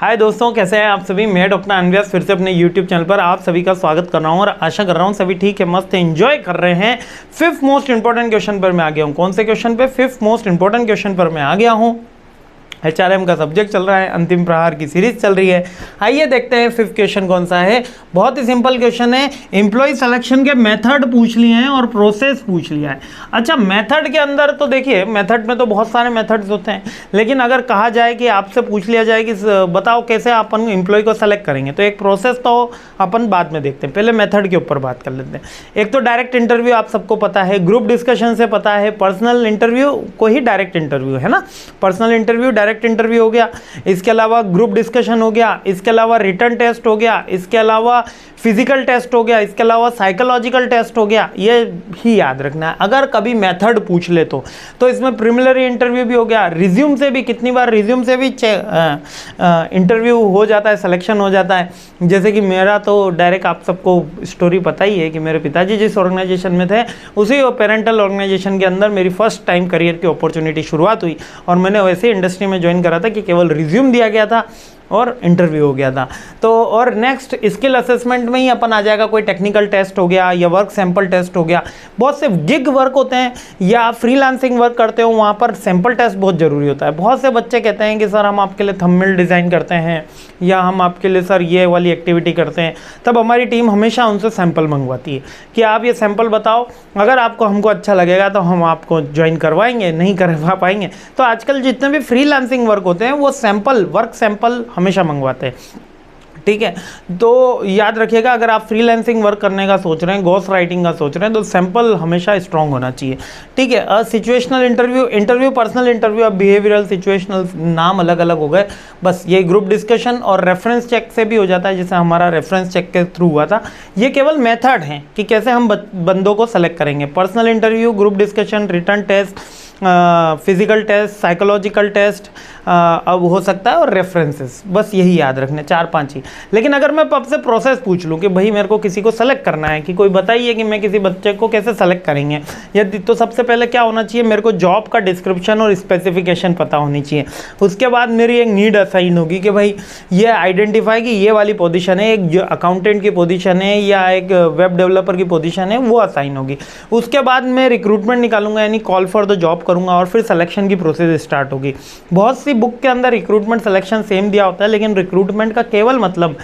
हाय दोस्तों, कैसे हैं आप सभी। मैं डॉक्टर अनव्यास फिर से अपने यूट्यूब चैनल पर आप सभी का स्वागत कर रहा हूं और आशा कर रहा हूं सभी ठीक है, मस्त एंजॉय कर रहे हैं। फिफ्थ मोस्ट इंपॉर्टेंट क्वेश्चन पर मैं आ गया हूं। कौन से क्वेश्चन पे? फिफ्थ मोस्ट इंपॉर्टेंट क्वेश्चन पर मैं आ गया हूं। HRM का सब्जेक्ट चल रहा है, अंतिम प्रहार की सीरीज चल रही है। आइए देखते हैं फिफ्थ क्वेश्चन कौन सा है। बहुत ही सिंपल क्वेश्चन है। एम्प्लॉय सिलेक्शन के मेथड पूछ लिए हैं और प्रोसेस पूछ लिया है। अच्छा, मेथड के अंदर तो देखिए, मेथड में तो बहुत सारे मेथड्स होते हैं, लेकिन अगर कहा जाए कि आपसे पूछ लिया जाए कि बताओ कैसे अपन एम्प्लॉय को सेलेक्ट करेंगे, तो एक प्रोसेस तो अपन बाद में देखते हैं, पहले मेथड के ऊपर बात कर लेते हैं। एक तो डायरेक्ट इंटरव्यू आप सबको पता है, ग्रुप डिस्कशन से पता है, पर्सनल इंटरव्यू को ही डायरेक्ट इंटरव्यू है ना। पर्सनल इंटरव्यू डायरेक्ट इंटरव्यू हो गया, इसके अलावा ग्रुप डिस्कशन हो गया, इसके अलावा रिटन टेस्ट हो गया, इसके अलावा फिजिकल टेस्ट हो गया, इसके अलावा साइकोलॉजिकल टेस्ट हो गया। ये ही याद रखना है। अगर कभी मेथड पूछ ले तो इसमें प्रिलिमिनरी इंटरव्यू भी हो गया, रिज्यूम से भी, कितनी बार रिज्यूम से भी इंटरव्यू हो जाता है, सिलेक्शन हो जाता है। जैसे कि मेरा तो डायरेक्ट, आप सबको स्टोरी पता ही है कि मेरे पिताजी जिस ऑर्गेनाइजेशन में थे, उसी पेरेंटल ऑर्गेनाइजेशन के अंदर मेरी फर्स्ट टाइम करियर की अपॉर्चुनिटी शुरुआत हुई और मैंने वैसे इंडस्ट्री में ज्वाइन करा था कि केवल रिज्यूम दिया गया था और इंटरव्यू हो गया था। तो और नेक्स्ट स्किल असेसमेंट में ही अपन आ जाएगा, कोई टेक्निकल टेस्ट हो गया या वर्क सैंपल टेस्ट हो गया। बहुत से गिग वर्क होते हैं या फ्रीलांसिंग वर्क करते हो, वहाँ पर सैंपल टेस्ट बहुत ज़रूरी होता है। बहुत से बच्चे कहते हैं कि सर हम आपके लिए थंबनेल डिज़ाइन करते हैं या हम आपके लिए सर ये वाली एक्टिविटी करते हैं। तब हमारी टीम हमेशा उनसे सैंपल मंगवाती है कि आप ये सैंपल बताओ, अगर आपको हमको अच्छा लगेगा तो हम आपको ज्वाइन करवाएंगे, नहीं करवा पाएंगे तो आजकल जितने भी फ्रीलांसिंग वर्क होते हैं वो सैंपल, वर्क सैंपल हमेशा मंगवाते हैं। ठीक है, तो याद रखिएगा, अगर आप फ्रीलांसिंग वर्क करने का सोच रहे हैं, घोस्ट राइटिंग का सोच रहे हैं, तो सैंपल हमेशा स्ट्रांग होना चाहिए। ठीक है, सिचुएशनल इंटरव्यू, पर्सनल इंटरव्यू, अब बिहेवियरल, सिचुएशनल, नाम अलग अलग हो गए। बस ये ग्रुप डिस्कशन और रेफरेंस चेक से भी हो जाता है, जैसे हमारा रेफरेंस चेक के थ्रू हुआ था। ये केवल मेथड हैं कि कैसे हम बंदों को सेलेक्ट करेंगे। Personal interview, group discussion, written test, physical test, psychological test अब हो सकता है, और रेफरेंसेस। बस यही याद रखने, 4-5 ही। लेकिन अगर मैं आपसे प्रोसेस पूछ लूँ कि भाई मेरे को किसी को सेलेक्ट करना है, कि कोई बताइए कि मैं किसी बच्चे को कैसे सेलेक्ट करेंगे, यदि तो सबसे पहले क्या होना चाहिए, मेरे को जॉब का डिस्क्रिप्शन और स्पेसिफिकेशन पता होनी चाहिए। उसके बाद मेरी एक नीड असाइन होगी कि भाई ये आइडेंटिफाई कि ये वाली पोजीशन है, एक अकाउंटेंट की पोजीशन है या एक वेब डेवलपर की पोजीशन है, वो असाइन होगी। उसके बाद मैं रिक्रूटमेंट निकालूंगा, यानी कॉल फॉर द जॉब करूंगा, और फिर सिलेक्शन की प्रोसेस स्टार्ट होगी। बहुत सी बुक के अंदर रिक्रूटमेंट सिलेक्शन सेम दिया होता है, लेकिन रिक्रूटमेंट का केवल मतलब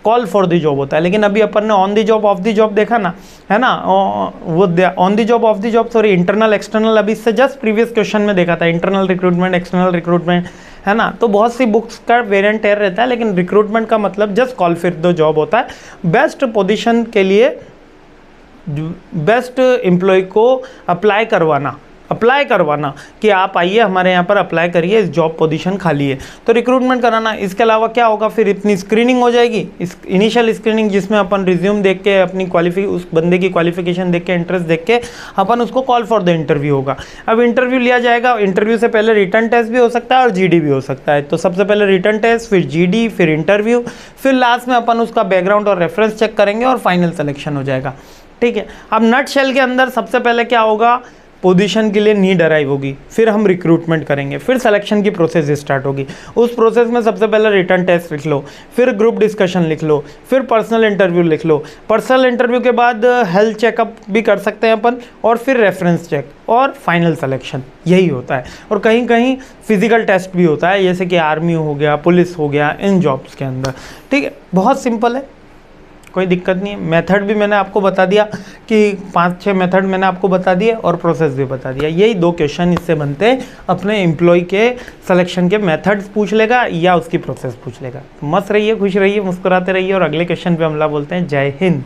कॉल फॉर द जॉब होता है। लेकिन अभी अपन ने on the job, of the job देखा ना, है ना। वो on the job, of the job, sorry, internal external, अभी इससे जस्ट प्रीवियस क्वेश्चन में देखा था, इंटरनल रिक्रूटमेंट, एक्सटर्नल रिक्रूटमेंट, है ना। तो बहुत सी बुक्स का वेरिएंट रहता है, लेकिन रिक्रूटमेंट का मतलब just call for the job होता है। बेस्ट पोजीशन के लिए बेस्ट एम्प्लॉय को अप्लाई करवाना कि आप आइए हमारे यहाँ पर अप्लाई करिए, इस जॉब पोजीशन खाली है, तो रिक्रूटमेंट कराना। इसके अलावा क्या होगा, फिर इतनी स्क्रीनिंग हो जाएगी, इस इनिशियल स्क्रीनिंग, जिसमें अपन रिज्यूम देख के, अपनी उस बंदे की क्वालिफिकेशन देख के, इंटरेस्ट देख के अपन उसको कॉल फॉर द इंटरव्यू होगा। अब इंटरव्यू लिया जाएगा, इंटरव्यू से पहले रिटन टेस्ट भी हो सकता है और GD भी हो सकता है। तो सबसे पहले रिटन टेस्ट, फिर GD, फिर इंटरव्यू, फिर लास्ट में अपन उसका बैकग्राउंड और रेफरेंस चेक करेंगे और फाइनल सिलेक्शन हो जाएगा। ठीक है, अब नट शेल के अंदर सबसे पहले क्या होगा, पोजीशन के लिए नीड अराइव होगी, फिर हम रिक्रूटमेंट करेंगे, फिर सिलेक्शन की प्रोसेस स्टार्ट होगी। उस प्रोसेस में सबसे पहले रिटन टेस्ट लिख लो, फिर ग्रुप डिस्कशन लिख लो, फिर पर्सनल इंटरव्यू लिख लो। पर्सनल इंटरव्यू के बाद हेल्थ चेकअप भी कर सकते हैं अपन, और फिर रेफरेंस चेक और फाइनल सिलेक्शन, यही होता है। और कहीं कहीं फिजिकल टेस्ट भी होता है, जैसे कि आर्मी हो गया, पुलिस हो गया, इन जॉब्स के अंदर। ठीक है, बहुत सिंपल है, कोई दिक्कत नहीं है। मेथड भी मैंने आपको बता दिया कि 5-6 मेथड मैंने आपको बता दिए, और प्रोसेस भी बता दिया। यही 2 क्वेश्चन इससे बनते हैं। अपने एम्प्लॉय के सिलेक्शन के मेथड्स पूछ लेगा या उसकी प्रोसेस पूछ लेगा। मस्त रहिए, खुश रहिए, मुस्कुराते रहिए, और अगले क्वेश्चन पे हमला बोलते हैं। जय हिंद।